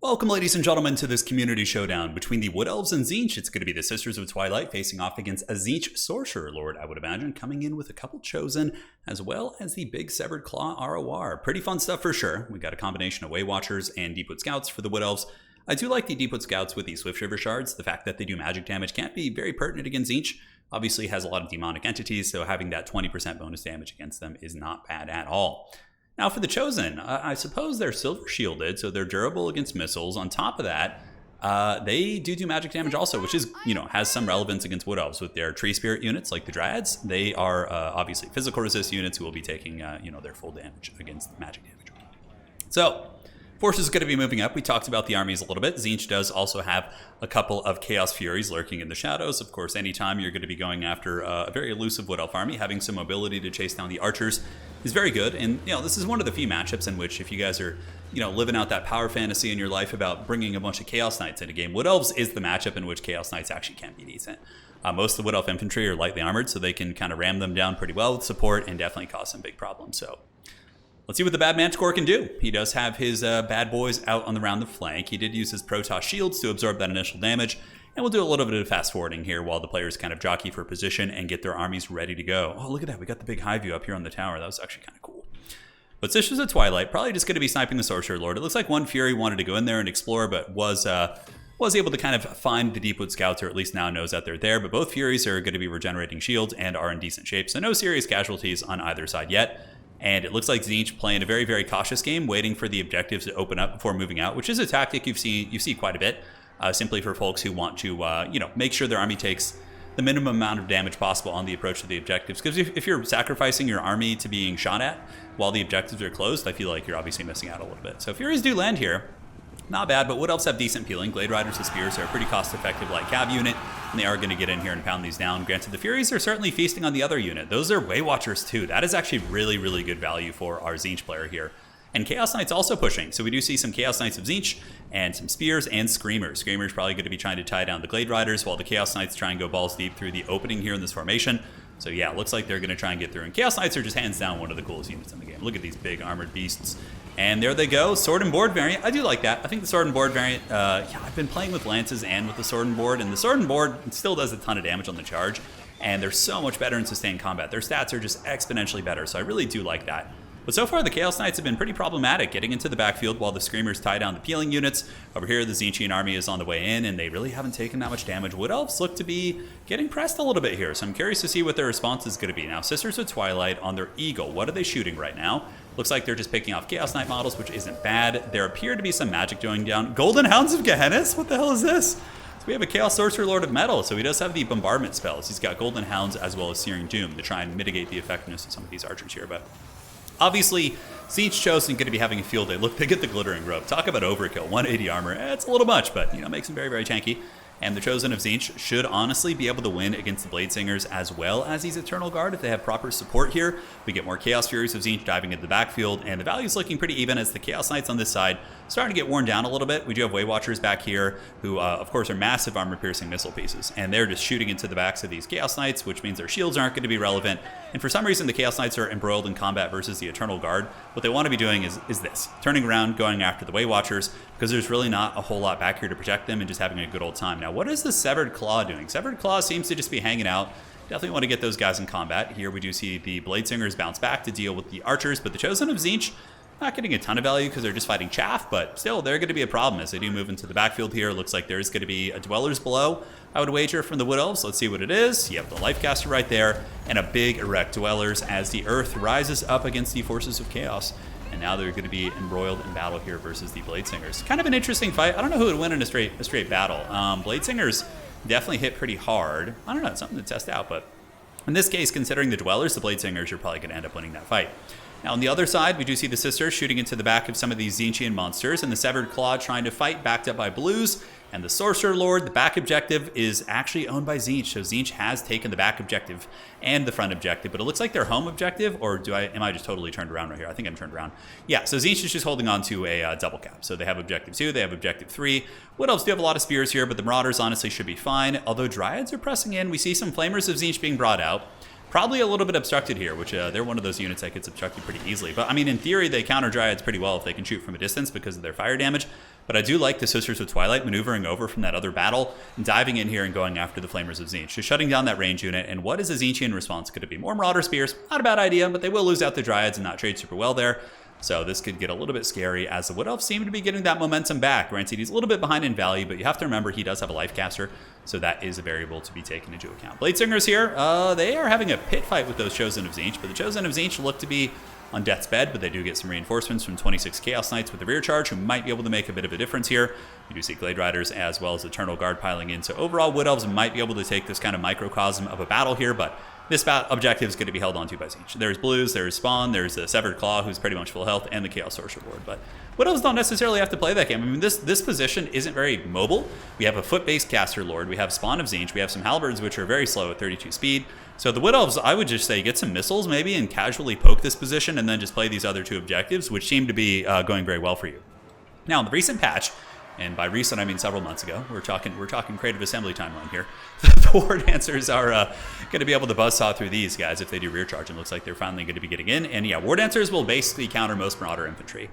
Welcome, ladies and gentlemen, to this community showdown between the Wood Elves and Tzeentch. It's going to be the Sisters of Twilight facing off against a Tzeentch Sorcerer Lord, I would imagine, coming in with a couple Chosen, as well as the big Severed Claw ROR. Pretty fun stuff for sure. We got a combination of Way Watchers and Deepwood Scouts for the Wood Elves. I do like the Deepwood Scouts with the Swift Shiver Shards. The fact that they do magic damage can't be very pertinent against Tzeentch. Obviously has a lot of demonic entities, so having that 20% bonus damage against them is not bad at all. Now for the Chosen, I suppose they're silver shielded, so they're durable against missiles. On top of that, they do magic damage also, which is, has some relevance against Wood Elves with their tree spirit units like the Dryads. They are obviously physical resist units who will be taking, their full damage against magic damage. So, Force is going to be moving up. We talked about the armies a little bit. Tzeentch does also have a couple of Chaos Furies lurking in the shadows. Of course, anytime you're going to be going after a very elusive Wood Elf army, having some mobility to chase down the archers is very good. And, this is one of the few matchups in which if you guys are, living out that power fantasy in your life about bringing a bunch of Chaos Knights in a game, Wood Elves is the matchup in which Chaos Knights actually can be decent. Most of the Wood Elf infantry are lightly armored, so they can kind of ram them down pretty well with support and definitely cause some big problems. So let's see what the Bad Manticore can do. He does have his bad boys out on the round the flank. He did use his Protoss shields to absorb that initial damage. And we'll do a little bit of fast forwarding here while the players kind of jockey for position and get their armies ready to go. Oh, look at that. We got the big high view up here on the tower. That was actually kind of cool. But Sisters of Twilight, probably just going to be sniping the Sorcerer Lord. It looks like one Fury wanted to go in there and explore, but was able to kind of find the Deepwood Scouts, or at least now knows that they're there. But both Furies are going to be regenerating shields and are in decent shape. So no serious casualties on either side yet. And it looks like Tzeentch playing a very, very cautious game, waiting for the objectives to open up before moving out, which is a tactic you see quite a bit, simply for folks who want to, make sure their army takes the minimum amount of damage possible on the approach to the objectives. Because if you're sacrificing your army to being shot at while the objectives are closed, I feel like you're obviously missing out a little bit. So Furies do land here. Not bad, but Wood Elves have decent peeling. Glade Riders with Spears are a pretty cost-effective light cav unit, and they are going to get in here and pound these down. Granted, the Furies are certainly feasting on the other unit. Those are Way Watchers too. That is actually really, really good value for our Tzeentch player here. And Chaos Knights also pushing. So we do see some Chaos Knights of Tzeentch and some Spears and Screamers. Screamers probably going to be trying to tie down the Glade Riders, while the Chaos Knights try and go balls deep through the opening here in this formation. So yeah, it looks like they're going to try and get through. And Chaos Knights are just hands down one of the coolest units in the game. Look at these big armored beasts. And there they go, Sword and Board variant. I do like that. I think the Sword and Board variant, I've been playing with Lances and with the Sword and Board, and the Sword and Board still does a ton of damage on the charge, and they're so much better in sustained combat. Their stats are just exponentially better, so I really do like that. But so far, the Chaos Knights have been pretty problematic, getting into the backfield while the Screamers tie down the peeling units. Over here, the Tzeentchian army is on the way in, and they really haven't taken that much damage. Wood Elves look to be getting pressed a little bit here, so I'm curious to see what their response is going to be. Now, Sisters of Twilight on their Eagle. What are they shooting right now? Looks like they're just picking off Chaos Knight models, which isn't bad. There appear to be some magic going down. Golden Hounds of Gehennas? What the hell is this? So we have a Chaos Sorcerer Lord of Metal, so he does have the bombardment spells. He's got Golden Hounds as well as Searing Doom to try and mitigate the effectiveness of some of these archers here. But obviously, Tzeentch Chosen going to be having a field day. Look, they get the Glittering Robe. Talk about overkill. 180 armor. It's a little much, but, makes him very, very tanky. And the Chosen of Tzeentch should honestly be able to win against the Blade Singers as well as these Eternal Guard if they have proper support here. We get more Chaos Furies of Tzeentch diving into the backfield, and the value's looking pretty even as the Chaos Knights on this side starting to get worn down a little bit. We do have Way Watchers back here who, of course, are massive armor-piercing missile pieces, and they're just shooting into the backs of these Chaos Knights, which means their shields aren't going to be relevant. And for some reason, the Chaos Knights are embroiled in combat versus the Eternal Guard. What they want to be doing is this, turning around, going after the Way Watchers, because there's really not a whole lot back here to protect them and just having a good old time. Now, what is the Severed Claw doing? Severed Claw seems to just be hanging out. Definitely want to get those guys in combat. Here we do see the Blade Singers bounce back to deal with the archers, but the Chosen of Tzeentch not getting a ton of value because they're just fighting chaff, but still, they're going to be a problem as they do move into the backfield here. Looks like there's going to be a Dwellers below, I would wager, from the Wood Elves. Let's see what it is. You have the Lifecaster right there, and a big Erect Dwellers as the Earth rises up against the Forces of Chaos. And now they're going to be embroiled in battle here versus the Blade Singers. Kind of an interesting fight. I don't know who would win in a straight battle. Blade Singers definitely hit pretty hard. I don't know, it's something to test out, but in this case, considering the Dwellers, the Blade Singers are probably going to end up winning that fight. Now, on the other side, we do see the Sisters shooting into the back of some of these Tzeentchian monsters, and the Severed Claw trying to fight, backed up by Blues. And the Sorcerer Lord, the back objective, is actually owned by Tzeentch. So Tzeentch has taken the back objective and the front objective, but it looks like their home objective, or am I just totally turned around right here? I think I'm turned around. Yeah, so Tzeentch is just holding on to a double cap. So they have objective 2, they have objective 3. Wood Elves do have a lot of spears here, but the Marauders honestly should be fine. Although Dryads are pressing in, we see some Flamers of Tzeentch being brought out. Probably a little bit obstructed here, which they're one of those units that gets obstructed pretty easily. But, I mean, in theory, they counter Dryads pretty well if they can shoot from a distance because of their fire damage. But I do like the Sisters of Twilight maneuvering over from that other battle and diving in here and going after the Flamers of Tzeentch. Just shutting down that range unit. And what is the Tzeentchian response going to be? More Marauder Spears. Not a bad idea, but they will lose out the Dryads and not trade super well there. So this could get a little bit scary as the Wood Elves seem to be getting that momentum back. Granted, he's a little bit behind in value, but you have to remember he does have a life caster, so that is a variable to be taken into account. Bladesingers here, they are having a pit fight with those Chosen of Tzeentch, but the Chosen of Tzeentch look to be on death's bed, but they do get some reinforcements from 26 Chaos Knights with the rear charge, who might be able to make a bit of a difference here. You do see Glade Riders as well as Eternal Guard piling in, so overall Wood Elves might be able to take this kind of microcosm of a battle here, but this objective is going to be held onto by Tzeentch. There's Blues, there's Spawn, there's the Severed Claw, who's pretty much full health, and the Chaos Sorcerer Lord. But Wood Elves don't necessarily have to play that game. I mean, this position isn't very mobile. We have a foot-based Caster Lord, we have Spawn of Tzeentch, we have some Halberds, which are very slow at 32 speed. So the Wood Elves, I would just say, get some missiles maybe and casually poke this position and then just play these other two objectives, which seem to be going very well for you. Now, in the recent patch, and by recent I mean several months ago, we're talking creative assembly timeline here, the War Dancers are going to be able to buzzsaw through these guys if they do rear charge, and looks like they're finally going to be getting in. And yeah, War Dancers will basically counter most Marauder infantry.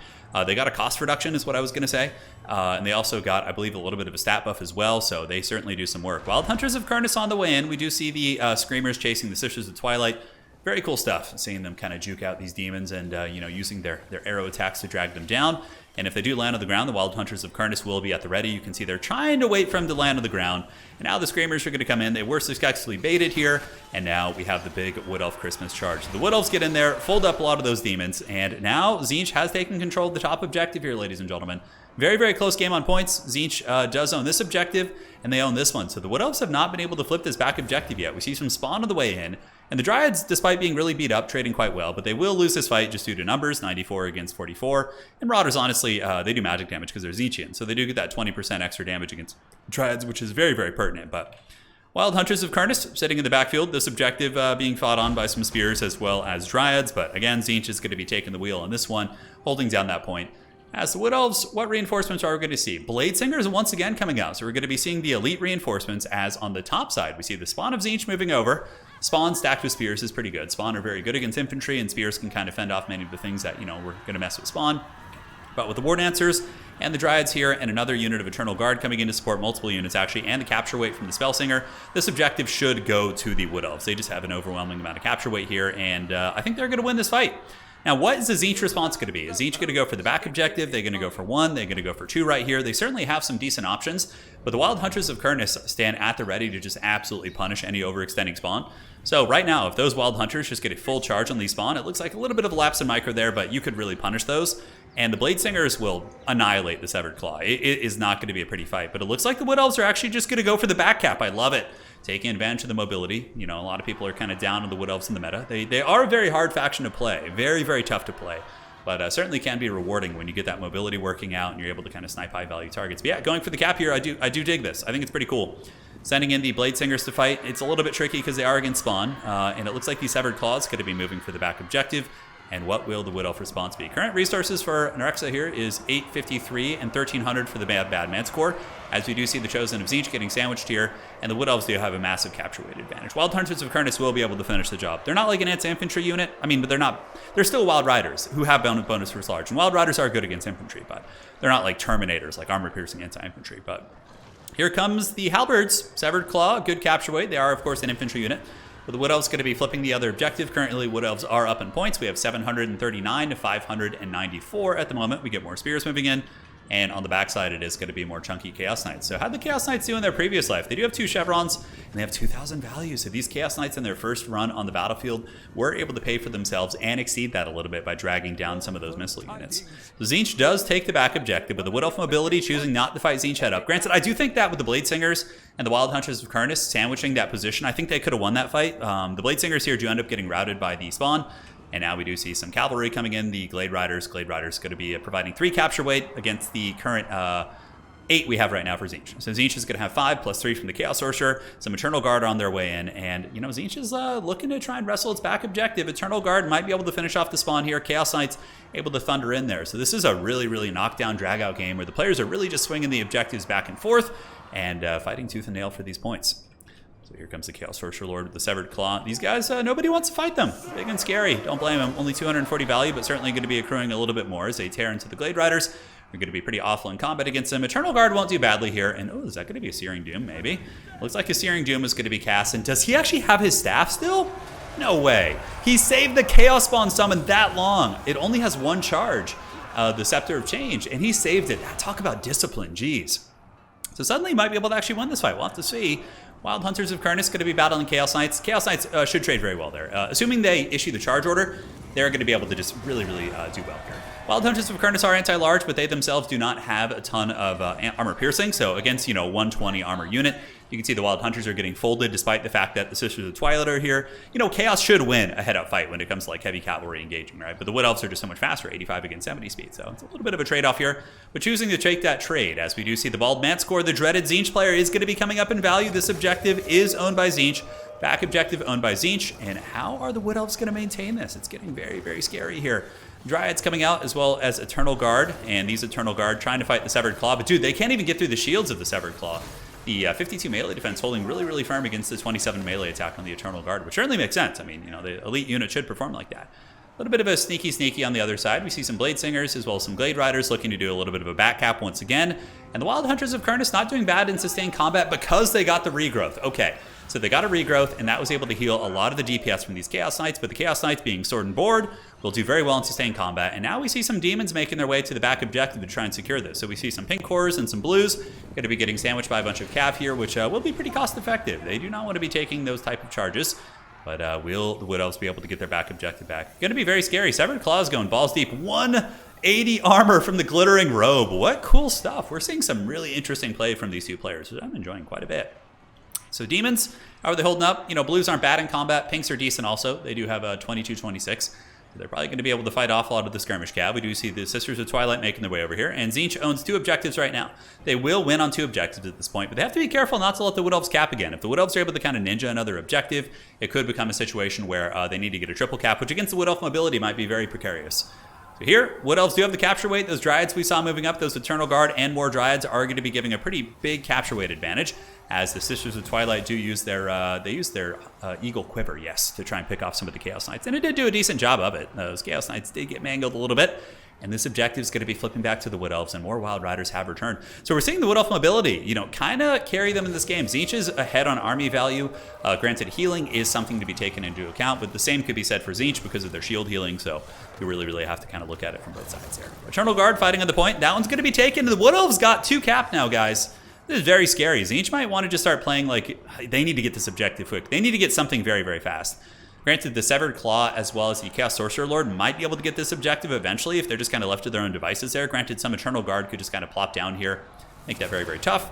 They got a cost reduction is what I was going to say, and they also got, I believe, a little bit of a stat buff as well, so they certainly do some work. Wild Hunters of Kurnus on the way in. We do see the Screamers chasing the Sisters of Twilight. Very cool stuff, seeing them kind of juke out these demons and using their arrow attacks to drag them down. And if they do land on the ground, the Wild Hunters of Kurnus will be at the ready. You can see they're trying to wait for him to land on the ground. And now the Screamers are going to come in. They were successfully baited here. And now we have the big Wood Elf Christmas charge. The Wood Elves get in there, fold up a lot of those demons. And now Tzeentch has taken control of the top objective here, ladies and gentlemen. Very, very close game on points. Tzeentch does own this objective, and they own this one. So the Wood Elves have not been able to flip this back objective yet. We see some Spawn on the way in. And the Dryads, despite being really beat up, trading quite well, but they will lose this fight just due to numbers, 94 against 44. And Marauders, honestly, they do magic damage because they're Tzeentchian, so they do get that 20% extra damage against Dryads, which is very, very pertinent. But Wild Hunters of Kurnus sitting in the backfield, this objective being fought on by some Spears as well as Dryads, but again, Tzeentch is going to be taking the wheel on this one, holding down that point. As the Wood Elves, what reinforcements are we going to see? Bladesingers once again coming out, so we're going to be seeing the elite reinforcements, as on the top side, we see the Spawn of Tzeentch moving over. Spawn stacked with Spears is pretty good. Spawn are very good against infantry, and Spears can kind of fend off many of the things that, we're going to mess with Spawn. But with the War Dancers and the Dryads here, and another unit of Eternal Guard coming in to support multiple units actually, and the capture weight from the Spellsinger, this objective should go to the Wood Elves. They just have an overwhelming amount of capture weight here, and I think they're going to win this fight. Now, what is the Tzeentch response going to be? Is Tzeentch going to go for the back objective? They're going to go for one. They're going to go for two right here. They certainly have some decent options, but the Wild Hunters of Kurnus stand at the ready to just absolutely punish any overextending Spawn. So right now, if those Wild Hunters just get a full charge on these Spawn, it looks like a little bit of a lapse in micro there, but you could really punish those. And the Bladesingers will annihilate the Severed Claw. It is not going to be a pretty fight, but it looks like the Wood Elves are actually just going to go for the back cap. I love it. Taking advantage of the mobility. A lot of people are kind of down on the Wood Elves in the meta. They are a very hard faction to play. Very, very tough to play. But certainly can be rewarding when you get that mobility working out and you're able to kind of snipe high value targets. But yeah, going for the cap here, I do dig this. I think it's pretty cool. Sending in the Bladesingers to fight. It's a little bit tricky because they are against Spawn. And it looks like the Severed Claws could be moving for the back objective. And what will the Wood Elf response be? Current resources for Nerexa here is 853 and 1300 for the Bad Manticore, as we do see the Chosen of Tzeentch getting sandwiched here, and the Wood Elves do have a massive capture weight advantage. Wild Hunters of Kurnus will be able to finish the job. They're not like an anti-infantry unit, but they're still Wild Riders who have bonus for large, and Wild Riders are good against infantry, but they're not like Terminators, like armor-piercing anti-infantry. But here comes the Halberds, Severed Claw, good capture weight. They are, of course, an infantry unit. But the Wood Elves going to be flipping the other objective. Currently, Wood Elves are up in points. We have 739 to 594 at the moment. We get more Spears moving in. And on the backside, it is going to be more chunky Chaos Knights. So how'd the Chaos Knights do in their previous life? They do have 2 chevrons, and they have 2,000 value. So these Chaos Knights in their first run on the battlefield were able to pay for themselves and exceed that a little bit by dragging down some of those missile units. So Tzeentch does take the back objective, but the Wood Elf mobility choosing not to fight Tzeentch head up. Granted, I do think that with the Bladesingers and the Wild Hunters of Kurnus sandwiching that position, I think they could have won that fight. The Bladesingers here do end up getting routed by the Spawn. And now we do see some cavalry coming in. The Glade Riders. Glade Riders going to be providing 3 capture weight against the current 8 we have right now for Tzeentch. So Tzeentch is going to have 5 plus 3 from the Chaos Sorcerer. Some Eternal Guard on their way in. And, Tzeentch is looking to try and wrestle its back objective. Eternal Guard might be able to finish off the Spawn here. Chaos Knights able to thunder in there. So this is a really, really knockdown, drag-out game where the players are really just swinging the objectives back and forth and fighting tooth and nail for these points. So here comes the Chaos Sorcerer Lord with the Severed Claw. These guys, nobody wants to fight them. Big and scary. Don't blame them. Only 240 value, but certainly going to be accruing a little bit more as they tear into the Glade Riders. You're going to be pretty awful in combat against him. Eternal Guard won't do badly here. And, oh, is that going to be a Searing Doom, maybe? Looks like a Searing Doom is going to be cast. And does he actually have his staff still? No way. He saved the Chaos Spawn summon that long. It only has one charge, the Scepter of Change, and he saved it. Talk about discipline, jeez. So suddenly he might be able to actually win this fight. We'll have to see. Wild Hunters of Kurnus going to be battling Chaos Knights. Chaos Knights should trade very well there. Assuming they issue the charge order, they're going to be able to just really, really do well here. Wild Hunters of Kurnus are anti-large, but they themselves do not have a ton of armor piercing. So against, 120 armor unit, you can see the Wild Hunters are getting folded despite the fact that the Sisters of Twilight are here. Chaos should win a head-up fight when it comes to like heavy cavalry engaging, right? But the Wood Elves are just so much faster, 85 against 70 speed. So it's a little bit of a trade-off here, but choosing to take that trade, as we do see the Bald Mant score, the dreaded Tzeentch player is going to be coming up in value. This objective is owned by Tzeentch. Back objective owned by Tzeentch. And how are the Wood Elves going to maintain this? It's getting very, very scary here. Dryads coming out as well as Eternal Guard, and these Eternal Guard trying to fight the Severed Claw. But dude, they can't even get through the shields of the Severed Claw. The 52 melee defense holding really, really firm against the 27 melee attack on the Eternal Guard, which certainly makes sense. I mean, the elite unit should perform like that. A little bit of a sneaky on the other side. We see some Blade Singers as well as some Glade Riders looking to do a little bit of a back cap once again. And the Wild Hunters of Kurnus not doing bad in sustained combat because they got the regrowth. Okay, so they got a regrowth, and that was able to heal a lot of the DPS from these Chaos Knights, but the Chaos Knights being sword and board will do very well in sustained combat. And now we see some demons making their way to the back objective to try and secure this. So we see some pink cores and some blues going to be getting sandwiched by a bunch of cav here, which will be pretty cost effective. They do not want to be taking those type of charges. But will the Wood Elves be able to get their back objective back? Going to be very scary. Severed Claws going balls deep. 180 armor from the Glittering Robe. What cool stuff. We're seeing some really interesting play from these two players, which I'm enjoying quite a bit. So Demons, how are they holding up? Blues aren't bad in combat. Pinks are decent also. They do have a 22-26. They're probably going to be able to fight off a lot of the skirmish cav. We do see the Sisters of Twilight making their way over here. And Tzeentch owns 2 objectives right now. They will win on 2 objectives at this point, but they have to be careful not to let the Wood Elves cap again. If the Wood Elves are able to kind of ninja another objective, it could become a situation where they need to get a triple cap, which against the Wood Elf mobility might be very precarious. So here, Wood Elves do have the capture weight. Those Dryads we saw moving up, those Eternal Guard and more Dryads are going to be giving a pretty big capture weight advantage, as the Sisters of Twilight do use their Eagle Quiver, yes, to try and pick off some of the Chaos Knights. And it did do a decent job of it. Those Chaos Knights did get mangled a little bit. And this objective is going to be flipping back to the Wood Elves, and more Wild Riders have returned. So we're seeing the Wood Elf mobility, kind of carry them in this game. Tzeentch is ahead on army value. Granted, healing is something to be taken into account, but the same could be said for Tzeentch because of their shield healing. So you really, really have to kind of look at it from both sides there. Eternal Guard fighting on the point. That one's going to be taken. The Wood Elves got 2 cap now, guys. This is very scary. Tzeentch might want to just start playing like they need to get this objective quick. They need to get something very, very fast. Granted, the Severed Claw as well as the Chaos Sorcerer Lord might be able to get this objective eventually if they're just kind of left to their own devices there. Granted, some Eternal Guard could just kind of plop down here, make that very, very tough.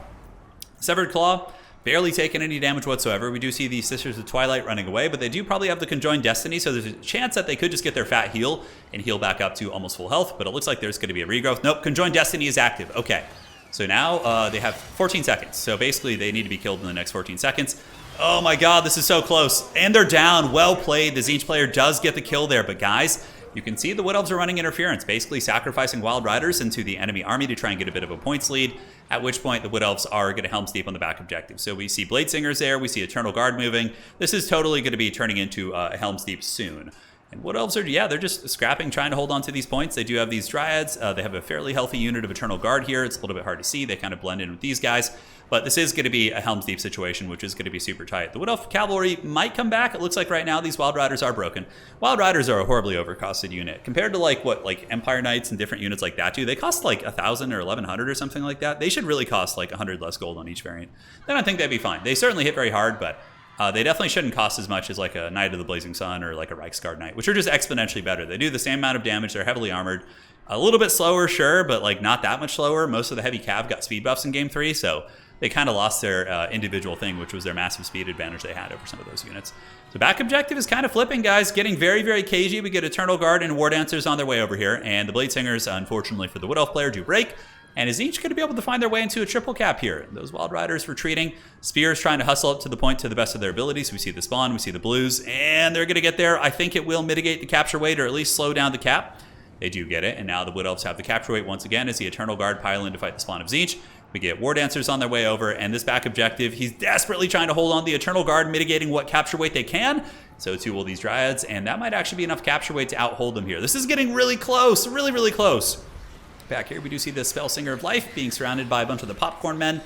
Severed Claw, barely taking any damage whatsoever. We do see the Sisters of Twilight running away, but they do probably have the Conjoined Destiny, so there's a chance that they could just get their fat heal and heal back up to almost full health, but it looks like there's going to be a regrowth. Nope, Conjoined Destiny is active. Okay, so now they have 14 seconds, so basically they need to be killed in the next 14 seconds. Oh my god, this is so close. And they're down. Well played. The Tzeentch player does get the kill there. But guys, you can see the Wood Elves are running interference, basically sacrificing Wild Riders into the enemy army to try and get a bit of a points lead, at which point the Wood Elves are going to Helm's Deep on the back objective. So we see Blade Singers there. We see Eternal Guard moving. This is totally going to be turning into a Helm's Deep soon. And Wood Elves are, yeah, they're just scrapping, trying to hold on to these points. They do have these Dryads. They have a fairly healthy unit of Eternal Guard here. It's a little bit hard to see. They kind of blend in with these guys. But this is going to be a Helm's Deep situation, which is going to be super tight. The Wood Elf Cavalry might come back. It looks like right now these Wild Riders are broken. Wild Riders are a horribly overcosted unit. Compared to like Empire Knights and different units like that, too, they cost like 1,000 or 1,100 or something like that. They should really cost like 100 less gold on each variant. Then I think they'd be fine. They certainly hit very hard, but they definitely shouldn't cost as much as like a Knight of the Blazing Sun or like a Reiksguard Knight, which are just exponentially better. They do the same amount of damage. They're heavily armored. A little bit slower, sure, but like not that much slower. Most of the heavy cav got speed buffs in Game 3, so they kind of lost their individual thing, which was their massive speed advantage they had over some of those units. So back objective is kind of flipping, guys, getting very, very cagey. We get Eternal Guard and War Dancers on their way over here, and the Blade Singers, unfortunately for the Wood Elf player, do break. And is each going to be able to find their way into a triple cap here? Those Wild Riders retreating. Spears trying to hustle up to the point to the best of their abilities. We see the spawn, we see the blues, and they're going to get there. I think it will mitigate the capture weight or at least slow down the cap. They do get it, and now the Wood Elves have the capture weight once again as the Eternal Guard pile in to fight the spawn of Tzeentch. We get War Dancers on their way over, and this back objective, he's desperately trying to hold on the Eternal Guard, mitigating what capture weight they can. So too will these Dryads, and that might actually be enough capture weight to outhold them here. This is getting really close, really, really close. Back here, we do see the Spell Singer of Life being surrounded by a bunch of the Popcorn Men.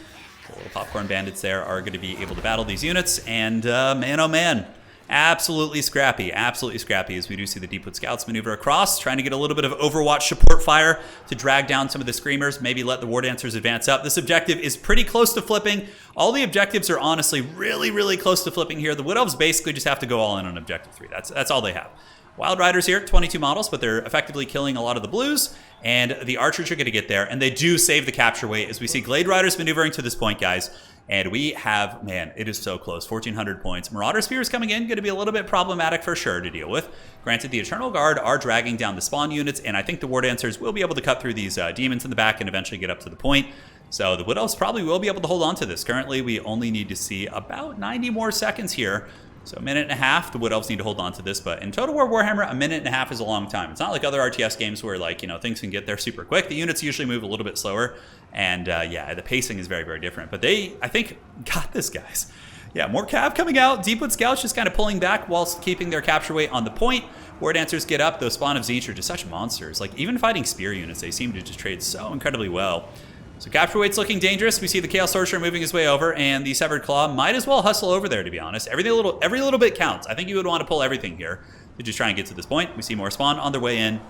The little Popcorn Bandits there are going to be able to battle these units. And man, oh man, absolutely scrappy as we do see the Deepwood Scouts maneuver across, trying to get a little bit of Overwatch support fire to drag down some of the Screamers, maybe let the War Dancers advance up. This objective is pretty close to flipping. All the objectives are honestly really close to flipping here. The Wood Elves basically just have to go all in on Objective 3. That's all they have. Wild Riders here, 22 models, but they're effectively killing a lot of the blues, and the archers are going to get there, and they do save the capture weight as we see Glade Riders maneuvering to this point, guys. And we have, man, it is so close, 1,400 points. Marauder Spears coming in, going to be a little bit problematic for sure to deal with. Granted, the Eternal Guard are dragging down the spawn units, and I think the War Dancers will be able to cut through these demons in the back and eventually get up to the point. So the Wood Elves probably will be able to hold on to this. Currently, we only need to see about 90 more seconds here. So a minute and a half, the Wood Elves need to hold on to this. But in Total War Warhammer, a minute and a half is a long time. It's not like other RTS games where, like, you know, things can get there super quick. The units usually move a little bit slower. And yeah, the pacing is very different. But they, I think, got this, guys. Yeah, more cav coming out. Deepwood Scouts just kind of pulling back whilst keeping their capture weight on the point. War Dancers get up. Those Spawn of Tzeentch are just such monsters. Like, even fighting spear units, they seem to just trade so incredibly well. So capture weight's looking dangerous. We see the Chaos Sorcerer moving his way over, and the Severed Claw might as well hustle over there, to be honest. Every little bit counts. I think you would want to pull everything here to just try and get to this point. We see more spawn on their way in.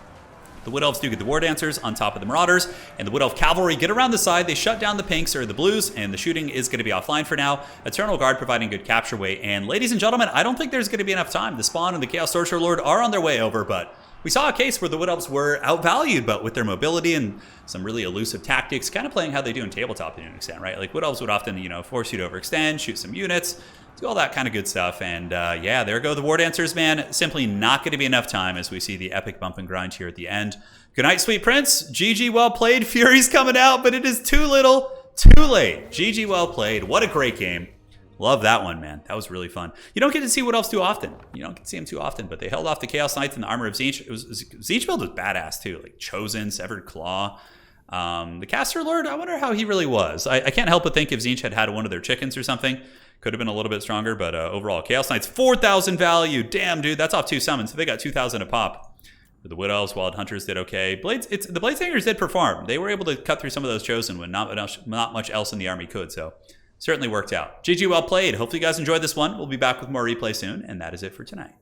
The Wood Elves do get the War Dancers on top of the Marauders, and the Wood Elf Cavalry get around the side. They shut down the pinks or the blues, and the shooting is going to be offline for now. Eternal Guard providing good capture weight. And ladies and gentlemen, I don't think there's going to be enough time. The Spawn and the Chaos Sorcerer Lord are on their way over, but we saw a case where the Wood Elves were outvalued, but with their mobility and some really elusive tactics, kind of playing how they do in tabletop to an extent, right? Like Wood Elves would often, you know, force you to overextend, shoot some units, do all that kind of good stuff. And yeah, there go the War Dancers, man. Simply not going to be enough time as we see the epic bump and grind here at the end. Good night, sweet prince. GG, well played. Fury's coming out, but it is too little, too late. GG, well played. What a great game. Love that one, man. That was really fun. You don't get to see Wood Elves too often. You don't get to see them too often, but they held off the Chaos Knights and the Armor of Tzeentch. Tzeentch build was badass too, like Chosen, Severed Claw. The Caster Lord, I wonder how he really was. I can't help but think if Tzeentch had one of their chickens or something, could have been a little bit stronger, but overall, Chaos Knights, 4,000 value. Damn, dude, that's off 2 summons, so they got 2,000 a pop. The Wood Elves, Wild Hunters did okay. The Bladesingers did perform. They were able to cut through some of those Chosen when not much else in the army could, so certainly worked out. GG, well played. Hopefully you guys enjoyed this one. We'll be back with more replay soon, and that is it for tonight.